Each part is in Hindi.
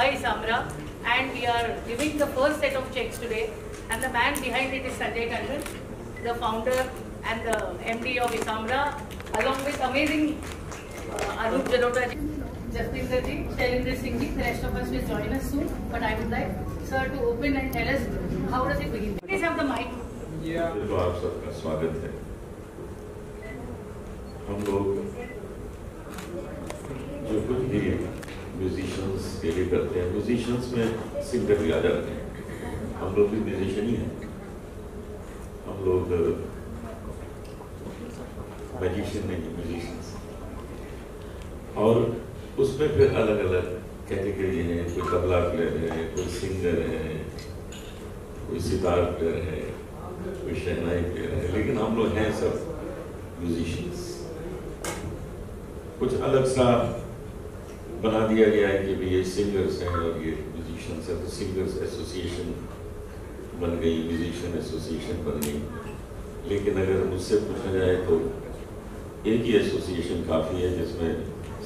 by Isamra, and we are giving the first set of checks today. And the man behind it is Sanjay Tandon, the founder and the MD of Isamra, along with amazing Anup Jalota ji, Jaspinder ji, Shailendra Singh ji. The rest of us will join us soon. But I would like sir to open and tell us how does it begin. Please have the mic. Yeah. तो आप सबका स्वागत है। हम लोग जो कुछ भी म्यूजिशियंस के लिए करते हैं, म्यूजिशियंस में सिंगर भी आ जाते हैं। हम लोग भी म्यूजिशियन ही हैं। हम लोग मैजिशियन नहीं, म्यूजिशियंस। और उसमें फिर अलग अलग कैटेगरी हैं। कोई तबला प्लेयर है, कोई सिंगर है, कोई सितार प्लेयर है, कोई शहनाई प्लेयर है, लेकिन हम लोग हैं सब म्यूजिशियंस। कुछ अलग सा बना दिया गया है कि भी ये सिंगर्स हैं और ये म्यूजिशियंस हैं, तो सिंगर्स एसोसिएशन बन गई, म्यूजिशियन एसोसिएशन बन गई। लेकिन अगर मुझसे पूछा जाए तो एक ही एसोसिएशन काफ़ी है, जिसमें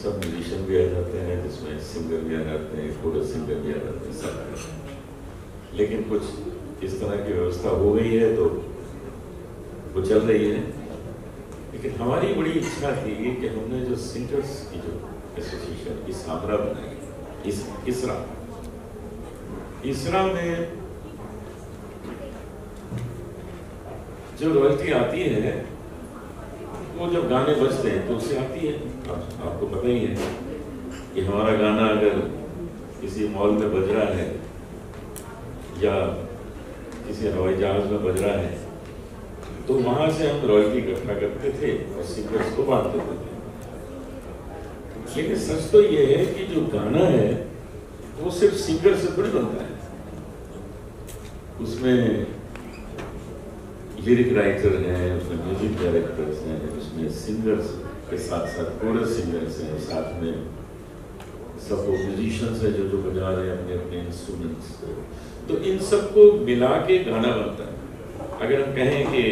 सब म्यूजिशियन भी आ जाते हैं, जिसमें सिंगर भी आ जाते हैं, कोरस सिंगर भी आ जाते हैं, सब। लेकिन कुछ इस तरह की व्यवस्था हो गई है तो वो चल रही है। लेकिन हमारी बड़ी इच्छा थी कि हमने जो सिंगर्स की जो एसोसिएशन इसामरा बनाई, इसरा में जो रॉयल्टी आती है वो जब गाने बजते हैं तो उससे आती है। आपको पता ही है कि हमारा गाना अगर किसी मॉल में बज रहा है या किसी हवाई जहाज में बज रहा है तो वहां से हम रॉयल्टी इकट्ठा करते थे और सिंगर्स को बांटते थे। लेकिन सच तो ये है कि जो गाना है वो सिर्फ सिंगर से थोड़ी बनता है। उसमें लिरिक राइटर हैं, उसमें म्यूजिक डायरेक्टर्स हैं, उसमें सिंगर्स के साथ साथ कोरस सिंगर्स हैं, साथ में सब म्यूजिशियंस हैं जो बजा रहे हैं अपने अपने इंस्ट्रूमेंट्स। तो इन सबको मिला के गाना बनता है। अगर हम कहें कि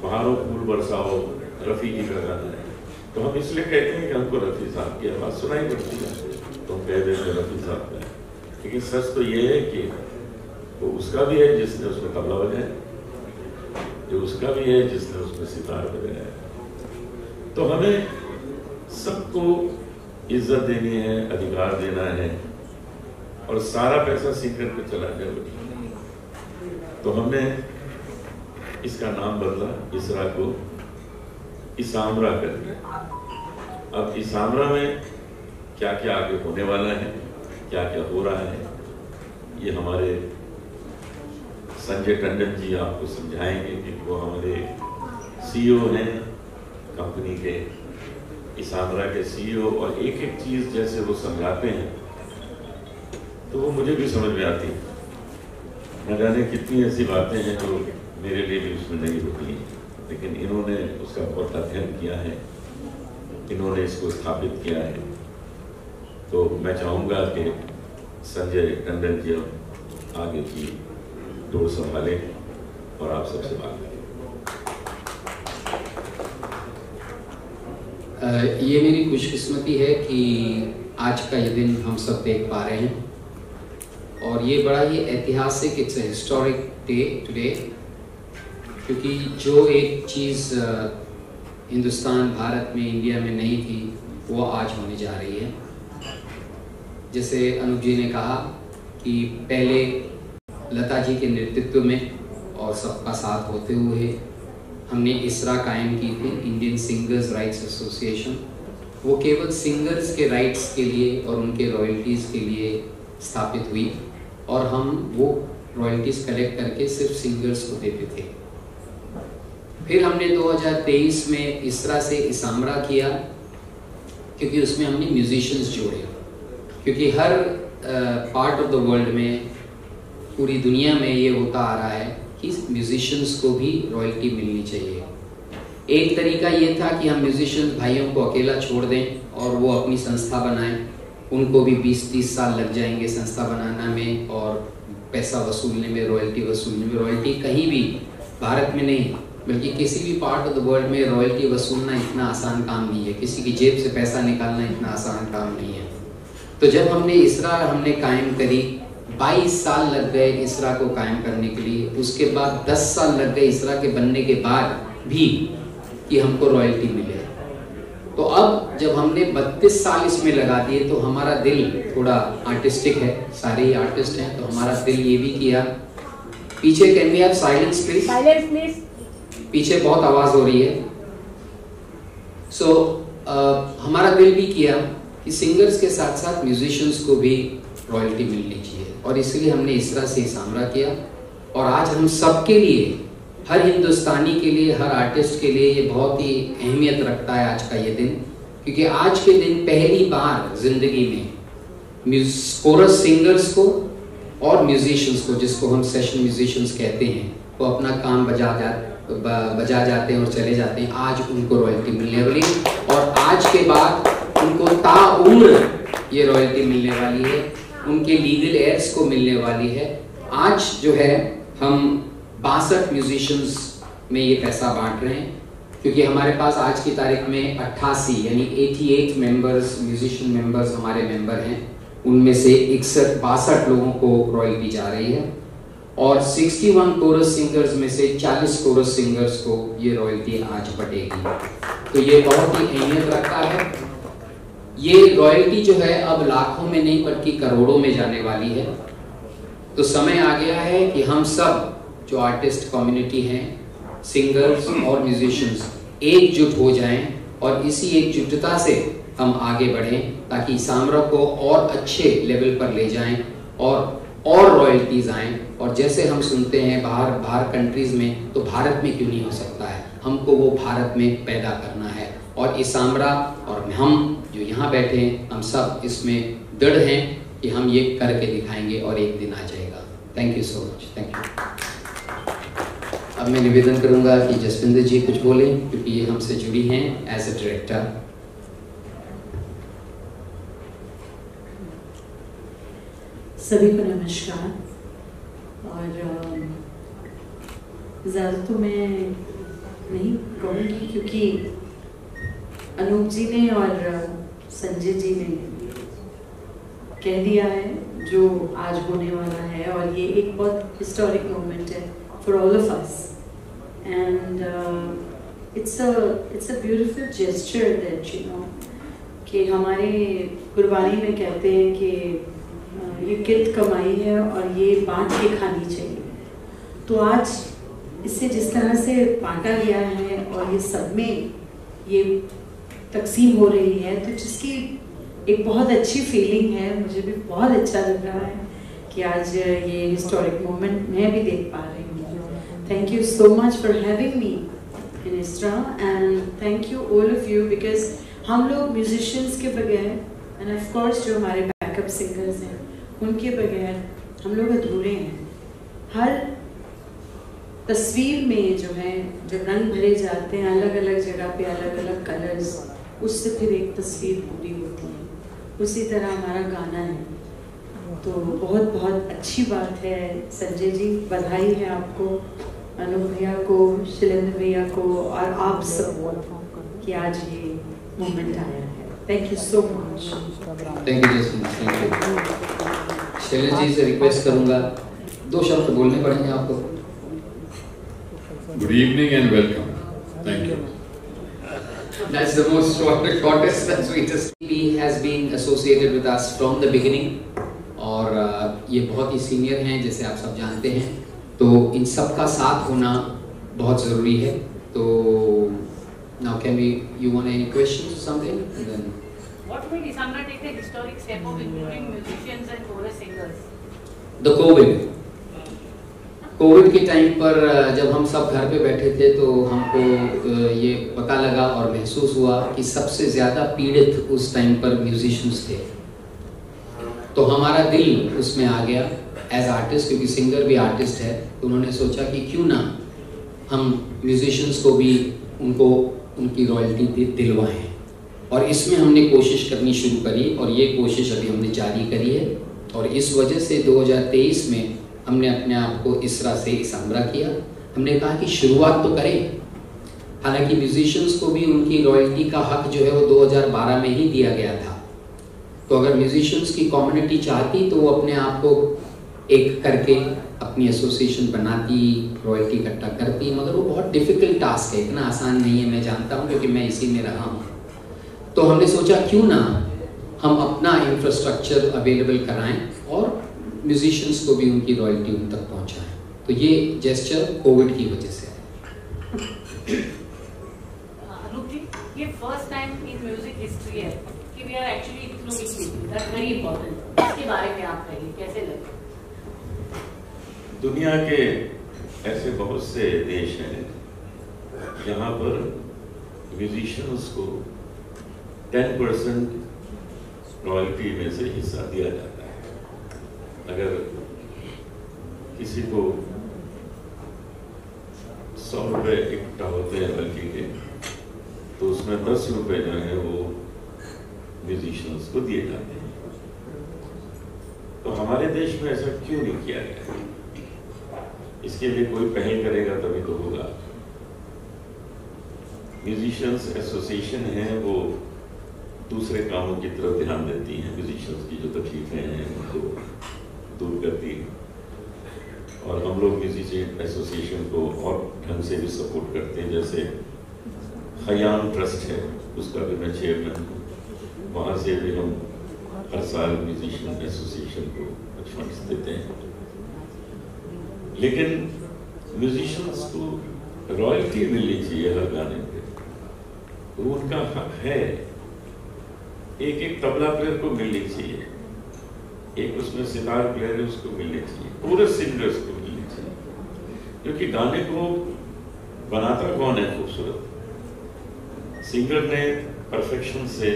बहारों फूल बरसाओ रफ़ी जी का गाना है तो हम इसलिए कहते हैं कि हमको रफ़ी साहब की आवाज़ सुनाई पड़ती है तो हम कह देते हैं रफ़ी साहब का। लेकिन सच तो ये है कि वो उसका भी है जिसने उसमें तबला बजाया, जो उसका भी है जिसने उसमें सितार बजाया। तो हमें सबको इज्जत देनी है, अधिकार देना है और सारा पैसा सिंगर पे चला जाए। तो हमने इसका नाम बदला, इसरा को इसामरा कर दिया। अब इसामरा में क्या क्या आगे होने वाला है, क्या क्या हो रहा है, ये हमारे संजय टंडन जी आपको समझाएंगे कि वो हमारे सीईओ हैं कंपनी के, इसामरा के सीईओ। और एक एक चीज़ जैसे वो समझाते हैं तो वो मुझे भी समझ में आती है। न जाने कितनी ऐसी बातें हैं जो मेरे लिए भी उसमें नहीं होती हैं, लेकिन इन्होंने उसका बहुत अध्ययन किया है, इन्होंने इसको स्थापित किया है। तो मैं चाहूँगा कि संजय टंडन जी आगे की डोर संभालें और आप सबसे बात करें। ये मेरी खुशकिस्मती है कि आज का ये दिन हम सब देख पा रहे हैं और ये बड़ा ही ऐतिहासिक, it's a historic day today, क्योंकि जो एक चीज़ हिंदुस्तान, भारत में, इंडिया में नहीं थी वो आज होने जा रही है। जैसे अनुप जी ने कहा कि पहले लता जी के नेतृत्व में और सबका साथ होते हुए हमने इसरा कायम की थी, इंडियन सिंगर्स राइट्स एसोसिएशन। वो केवल सिंगर्स के राइट्स के लिए और उनके रॉयल्टीज़ के लिए स्थापित हुई और हम वो रॉयल्टीज़ कलेक्ट करके सिर्फ सिंगर्स को देते थे। फिर हमने 2023 में इसरा से इसामरा किया, क्योंकि उसमें हमने म्यूजिशियंस जोड़े। क्योंकि हर पार्ट ऑफ द वर्ल्ड में, पूरी दुनिया में ये होता आ रहा है कि म्यूजिशियंस को भी रॉयल्टी मिलनी चाहिए। एक तरीका ये था कि हम म्यूजिशियंस भाइयों को अकेला छोड़ दें और वो अपनी संस्था बनाएं। उनको भी 20-30 साल लग जाएंगे संस्था बनाना में और पैसा वसूलने में, रॉयल्टी वसूलने में। रॉयल्टी कहीं भी भारत में नहीं बल्कि किसी भी पार्ट ऑफ द वर्ल्ड में रॉयल्टी वसूलना इतना आसान काम नहीं है। किसी की जेब से पैसा निकालना इतना आसान काम नहीं है। तो जब हमने इसरा कायम करी, 22 साल लग गए इसरा को कायम करने के लिए। उसके बाद 10 साल लग गए इसरा के बनने के बाद भी कि हमको रॉयल्टी मिले। तो अब जब हमने 32 साल इसमें लगा दिए तो हमारा दिल थोड़ा आर्टिस्टिक है, सारे ही आर्टिस्ट हैं, तो हमारा दिल ये भी किया। पीछे can we have silence please? Silence please. पीछे बहुत आवाज हो रही है। हमारा दिल भी किया कि सिंगर्स के साथ साथ म्यूजिशियंस को भी रॉयल्टी मिलनी चाहिए, और इसलिए हमने इसरा से इसामरा किया। और आज हम सबके लिए, हर हिंदुस्तानी के लिए, हर आर्टिस्ट के लिए ये बहुत ही अहमियत रखता है आज का ये दिन, क्योंकि आज के दिन पहली बार जिंदगी में कोरस सिंगर्स को और म्यूजिशियंस को, जिसको हम सेशन म्यूजिशियंस कहते हैं, वो अपना काम बजा जाते हैं और चले जाते हैं। आज उनको रॉयल्टी मिलने वाली, और आज के बाद उनको ताउम्र ये रॉयल्टी मिलने वाली है, उनके लीगल एयर्स को मिलने वाली है। आज जो है हम 62 म्यूजिशियंस में ये पैसा बांट रहे हैं, क्योंकि हमारे पास आज की तारीख में 88 यानी 88 मेंबर्स, म्यूजिशियन मेंबर्स हमारे मेंबर हैं। उनमें से 62 लोगों को रॉयल्टी जा रही है, और 61 कोरस सिंगर्स में से 40 कोरस सिंगर्स को ये रॉयल्टी आज बटेगी। तो ये बहुत ही अहमियत रखता है। ये रॉयल्टी जो है अब लाखों में नहीं बल्कि करोड़ों में जाने वाली है। तो समय आ गया है कि हम सब जो आर्टिस्ट कम्युनिटी हैं, सिंगर्स और म्यूजिशियंस एकजुट हो जाएं, और इसी एकजुटता से हम आगे बढ़ें, ताकि इसामरा को और अच्छे लेवल पर ले जाएं और रॉयल्टीज आएं। और जैसे हम सुनते हैं बाहर कंट्रीज में, तो भारत में क्यों नहीं हो सकता है? हमको वो भारत में पैदा करना है, और इसामरा और हम जो यहाँ बैठे हैं, हम सब इसमें दृढ़ हैं कि हम ये करके दिखाएंगे और एक दिन आ जाएगा। Thank you so much. Thank you. अब मैं निवेदन करूंगा कि जसविंदर जी कुछ बोलें, क्योंकि ये हमसे जुड़ी हैं एज ए डायरेक्टर। सभी को नमस्कार। और ज़्यादा तो मैं नहीं कहूँगी, क्योंकि अनूप जी ने और संजय जी ने कह दिया है जो आज होने वाला है, और ये एक बहुत हिस्टोरिक मोमेंट है for all of us, and it's a beautiful gesture that you know कि हमारे कुर्बानी में कहते हैं कि ये कित कमाई है और ये बांट के खानी चाहिए। तो आज इससे जिस तरह से बांटा गया है और ये सब में ये तकसीम हो रही है, तो जिसकी एक बहुत अच्छी फीलिंग है। मुझे भी बहुत अच्छा लग रहा है कि आज ये हिस्टोरिक मोमेंट मैं भी देख पा रही हूँ। Thank you so much for having me in इसरा, and thank you all of you, because हम लोग म्यूजिशियंस के बगैर, एंड ऑफ कोर्स जो हमारे बैकअप सिंगर्स हैं, उनके बगैर हम लोग अधूरे हैं। हर तस्वीर में जो है, जो रंग भरे जाते हैं अलग अलग जगह पे, अलग अलग कलर्स, उससे फिर एक तस्वीर पूरी होती है। उसी तरह हमारा गाना है। तो बहुत बहुत अच्छी बात है संजय जी, बधाई है आपको, अनूप भैया को, शैलेंद्र भैया को, और आप सब कि आज ये मोमेंट आया है। Thank you so much. Thank you Jasmine, thank you. Shailendra ji से रिक्वेस्ट करूंगा, 2 शब्द बोलने पड़ेंगे आपको। Good evening and welcome. Thank you. That's the most shortest and sweetest. He has been associated with us from the beginning, और ये बहुत ही सीनियर हैं जैसे आप सब जानते हैं, तो इन सब का साथ होना बहुत ज़रूरी है। तो now can we, you want any questions or something? And then What made Isamra take the historic step of including musicians and chorus singers? the Covid के टाइम पर जब हम सब घर पे बैठे थे, तो हमको ये पता लगा और महसूस हुआ कि सबसे ज़्यादा पीड़ित उस टाइम पर म्यूजिशियंस थे। तो हमारा दिल उसमें आ गया एज आर्टिस्ट, क्योंकि सिंगर भी आर्टिस्ट है। तो उन्होंने सोचा कि क्यों ना हम म्यूजिशियंस को भी उनकी रॉयल्टी दिलवाएं, और इसमें हमने कोशिश करनी शुरू करी, और ये कोशिश अभी हमने जारी करी है। और इस वजह से 2023 में हमने अपने आप को इसरा से इसामरा किया। हमने कहा कि शुरुआत तो करें। हालांकि म्यूजिशियंस को भी उनकी रॉयल्टी का हक जो है वो 2012 में ही दिया गया था, तो अगर म्यूजिशियंस की कम्युनिटी चाहती तो वो अपने आप को एक करके अपनी एसोसिएशन बनाती, रॉयल्टी इकट्ठा करती, मगर वो बहुत डिफिकल्ट टास्क है, इतना आसान नहीं है, मैं जानता हूँ क्योंकि मैं इसी में रहा हूँ। तो हमने सोचा क्यों ना हम अपना इंफ्रास्ट्रक्चर अवेलेबल कराएं और म्यूजिशियंस को भी उनकी रॉयल्टी उन तक पहुँचाएं। तो ये जेस्चर कोविड की वजह से है। अनूप जी, ये first time in music history है कि we are actually including people, that's very important. इसके बारे में आप कहिए, कैसे लगे? दुनिया के ऐसे बहुत से देश हैं जहाँ पर म्यूजिशियंस को 10% रॉयल्टी में से हिस्सा दिया जाता है। अगर किसी को 100 रुपये इकट्ठा होते हैं रॉयल्टी के, तो उसमें 10 रुपये जो है वो म्यूजिशियंस को दिए जाते हैं। तो हमारे देश में ऐसा क्यों नहीं किया गया? इसके लिए कोई पहल करेगा तभी तो होगा। म्यूजिशियंस एसोसिएशन है वो दूसरे कामों की तरफ ध्यान देती हैं, म्यूजिशियंस की जो तकलीफें हैं उनको दूर करती है। और हम लोग म्यूजिशियन एसोसिएशन को और ढंग से भी सपोर्ट करते हैं। जैसे खयाम ट्रस्ट है, उसका भी मैं चेयरमैन हूँ। वहाँ से भी हम हर साल म्यूजिशियन एसोसिएशन को कुछ फंड्स देते हैं। लेकिन म्यूजिशियंस को रॉयल्टी मिलनी चाहिए हर गाने पे, वो उनका हक है। एक एक तबला प्लेयर को मिलनी चाहिए, एक उसमें सितार प्लेयर है उसको मिलनी चाहिए, पूरे सिंगर्स को मिलनी चाहिए। क्योंकि गाने को बनाता कौन है खूबसूरत? सिंगर ने परफेक्शन से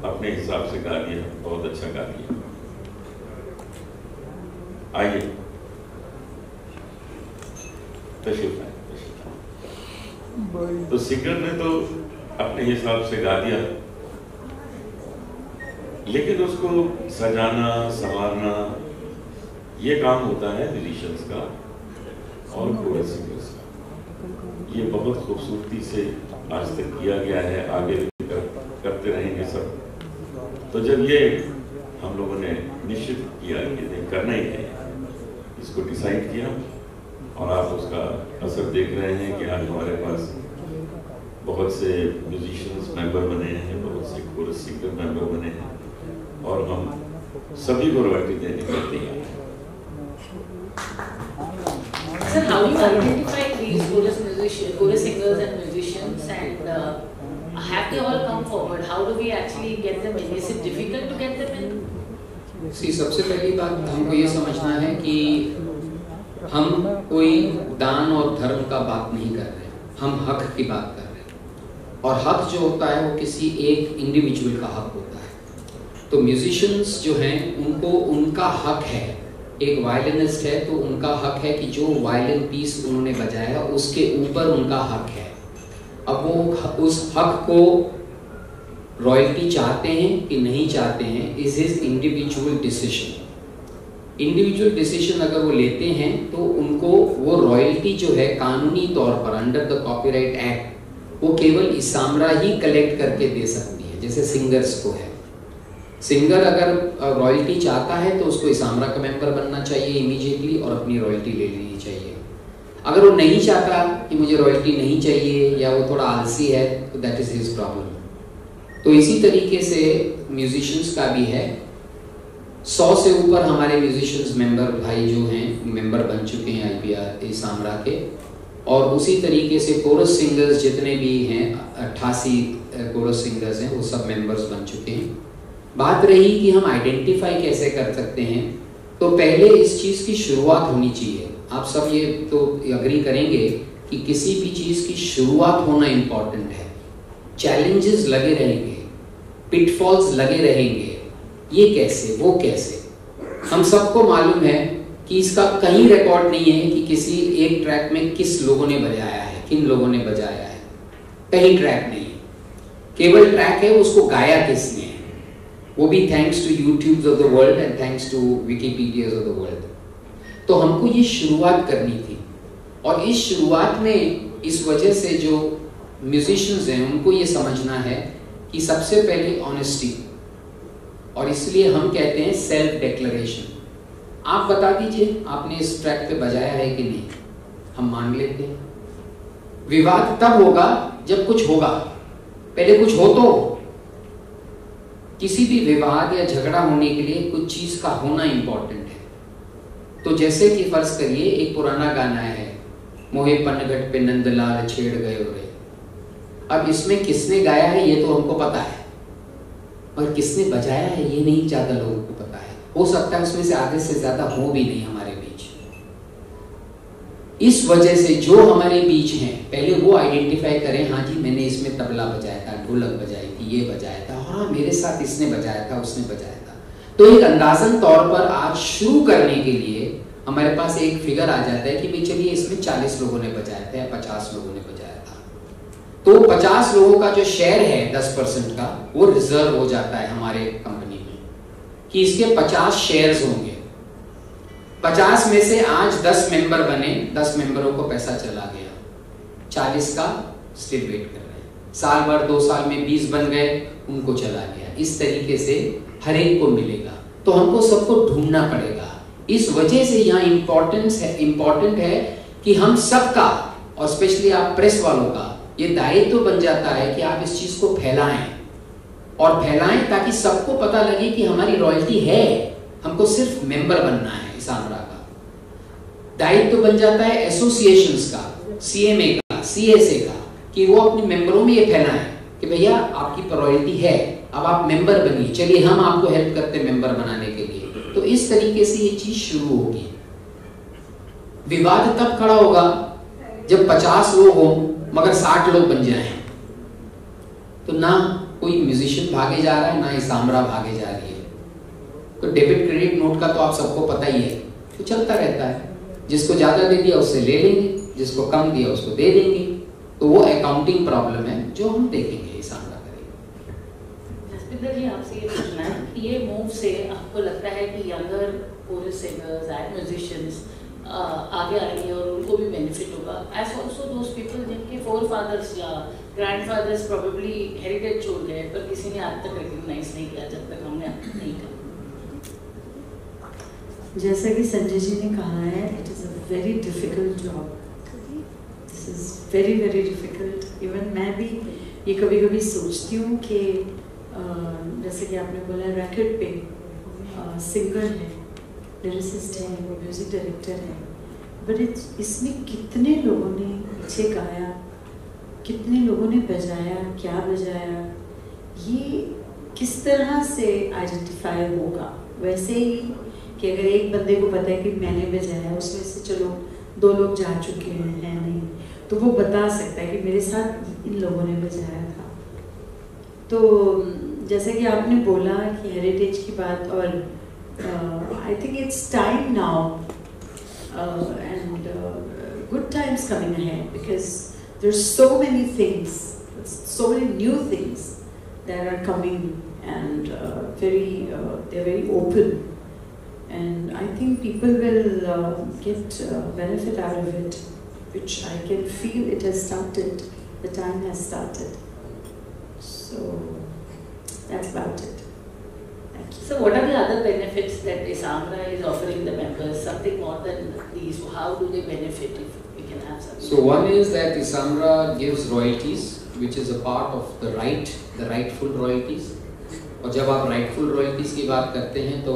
अपने हिसाब से गा दिया, बहुत अच्छा गा दिया। आइए तो सिंगर ने तो अपने हिसाब से गा दिया, लेकिन उसको सजाना संवारना ये काम होता है म्यूजिशियंस का और कोरस सिंगर्स का। ये बहुत खूबसूरती से आज तक किया गया है, आगे भी करते रहेंगे सब। तो जब ये हम लोगों ने निश्चित किया कि करना ही है, इसको डिसाइड किया और आप उसका असर देख रहे हैं कि आज हमारे पास बहुत से म्यूजिशियंस मेंबर बने हैं, बहुत से कोरस सिंगर मेंबर बने हैं और हम सभी को रॉयल्टी देने के तैयार हैं। Sir, how do you identify these chorus singers and musicians, and have they all come forward? How do we actually get them in? Is it difficult to get them in? सबसे पहली बात हमको ये समझना है कि हम कोई दान और धर्म का बात नहीं कर रहे, हम हक की बात कर रहे हैं। और हक जो होता है वो किसी एक इंडिविजुअल का हक होता है। तो म्यूजिशियंस जो हैं उनको उनका हक है, एक वायलिनिस्ट है तो उनका हक है कि जो वायलिन पीस उन्होंने बजाया उसके ऊपर उनका हक है। अब वो उस हक को रॉयल्टी चाहते हैं कि नहीं चाहते हैं, is his individual decision. Individual decision अगर वो लेते हैं तो उनको वो रॉयल्टी जो है कानूनी तौर पर अंडर द कॉपीराइट एक्ट वो केवल इसामरा ही कलेक्ट करके दे सकती है, जैसे सिंगर्स को है। सिंगर अगर रॉयल्टी चाहता है तो उसको इसामरा का मेंबर बनना चाहिए इमीडिएटली और अपनी रॉयल्टी ले लेनी चाहिए। अगर वो नहीं चाहता कि मुझे रॉयल्टी नहीं चाहिए या वो थोड़ा आलसी है तो दैट इज हिज प्रॉब्लम। तो इसी तरीके से म्यूजिशियंस का भी है। 100 से ऊपर हमारे म्यूजिशियंस मेंबर भाई जो हैं मेंबर बन चुके हैं IPR इसामरा के, और उसी तरीके से कोरस सिंगर्स जितने भी हैं 88 कोरस सिंगर्स हैं वो सब मेंबर्स बन चुके हैं। बात रही कि हम आइडेंटिफाई कैसे कर सकते हैं, तो पहले इस चीज़ की शुरुआत होनी चाहिए। आप सब ये तो अग्री करेंगे कि किसी भी चीज़ की शुरुआत होना इम्पॉर्टेंट है। चैलेंजेस लगे रहेंगे, पिटफॉल्स लगे रहेंगे, ये कैसे वो कैसे। हम सबको मालूम है कि इसका कहीं रिकॉर्ड नहीं है कि किसी एक ट्रैक में किस लोगों ने बजाया है, किन लोगों ने बजाया है, कहीं ट्रैक नहीं है। केवल ट्रैक है उसको गाया किसने है, वो भी thanks to YouTube of the world and thanks to Wikipedia of the world. तो हमको ये शुरुआत करनी थी, और इस शुरुआत में इस वजह से जो म्यूजिशियंस हैं उनको ये समझना है कि सबसे पहले ऑनेस्टी, और इसलिए हम कहते हैं सेल्फ डिक्लेरेशन। आप बता दीजिए आपने इस ट्रैक पे बजाया है कि नहीं, हम मान लेते हैं। विवाद तब होगा जब कुछ होगा, पहले कुछ हो तो। किसी भी विवाद या झगड़ा होने के लिए कुछ चीज का होना इंपॉर्टेंट है। तो जैसे कि फर्ज करिए एक पुराना गाना है, मोहे पनघट पे नंदलाल छेड़ गए रे। अब इसमें किसने गाया है ये तो हमको पता है, और किसने बजाया है ये नहीं ज्यादा लोगों को पता है। हो सकता है उसमें से आधे से ज्यादा हो भी नहीं हमारे बीच। इस वजह से जो हमारे बीच हैं पहले वो आइडेंटिफाई करें, हाँ जी मैंने इसमें तबला बजाया था, ढोलक बजाई थी, ये बजाया था, हाँ मेरे साथ इसने बजाया था, उसने बजाया था। तो एक अंदाजन तौर पर आज शुरू करने के लिए हमारे पास एक फिगर आ जाता है कि भाई चलिए इसमें 40 लोगों ने बजाया था या 50 लोगों ने बजाया था। तो 50 लोगों का जो शेयर है 10% का, वो रिजर्व हो जाता है हमारे कंपनी में कि इसके 50 शेयर्स होंगे। 50 में से आज 10 मेंबर बने, 10 मेंबरों को पैसा चला गया, 40 का स्टिल वेट कर रहे हैं। साल भर 2 साल में 20 बन गए, उनको चला गया। इस तरीके से हर एक को मिलेगा। तो हमको सबको ढूंढना पड़ेगा। इस वजह से यहाँ इम्पोर्टेंट है कि हम सबका, और स्पेशली आप प्रेस वालों का ये दायित्व बन जाता है कि आप इस चीज को फैलाएं और फैलाएं ताकि सबको पता लगे कि हमारी रॉयल्टी है, हमको सिर्फ मेंबर बनना है। इसामरा का दायित्व बन जाता है एसोसिएशंस का, सीएमए का, सीएसए का, कि वो अपने मेंबरों में ये फैलाएं कि भैया आपकी प्रायोरिटी है, अब आप मेंबर बनिए, चलिए हम आपको हेल्प करते हैं मेंबर बनाने के लिए। तो इस तरीके से ये चीज शुरू होगी। विवाद तब खड़ा होगा जब 50 लोग हो मगर 60 लोग बन जाएं। तो ना कोई म्यूजिशियन भागे जा रहा है, ना इसामरा भागे जा रही है। तो डेबिट क्रेडिट नोट का तो आप सबको पता ही है, तो चलता रहता है। जिसको ज्यादा दे दिया उससे ले लेंगे, जिसको कम दिया उसको दे देंगे। तो वो अकाउंटिंग प्रॉब्लम है जो हम देखेंगे, इसामरा करेंगे। जसपिंदर जी आपसे ये पूछना है कि ये मूव से आपको लगता है कि younger chorus singers and musicians आगे आएंगे और उनको भी बेनिफिट होगा, एज ऑल्सो दोज पीपल जिनके फोर फादर्स या ग्रैंडफादर्स प्रोबेबली हेरिटेज छोड़ गए पर किसी ने आज तक रिकॉग्नाइज नहीं किया जब तक हमने नहीं किया। जैसा कि संजय जी ने कहा है, it is a very difficult job. This is very very difficult. Even मैं भी ये कभी कभी सोचती हूँ कि जैसे कि आपने बोला रैकेट पे सिंगर है, लिरिसिस्ट है, म्यूजिक डायरेक्टर है, बट इसमें कितने लोगों ने पीछे गाया, कितने लोगों ने बजाया, क्या बजाया, ये किस तरह से आइडेंटिफाई होगा। वैसे ही कि अगर एक बंदे को पता है कि मैंने बजाया, उसमें से चलो 2 लोग जा चुके हैं नहीं, तो वो बता सकता है कि मेरे साथ इन लोगों ने बजाया था। तो जैसे कि आपने बोला कि हेरिटेज की बात, और I think it's time now and good times coming ahead because there are so many things, so many new things that are coming and they're very open, and I think people will get benefit out of it, which I can feel it has started, the time has started, so that's about it. Thank you. So what are the other benefits that Isamra is offering the members, something more than these? How do they benefit if we can have something? So one is that Isamra gives royalties, which is a part of the rightful royalties. और जब आप rightful royalties की बात करते हैं तो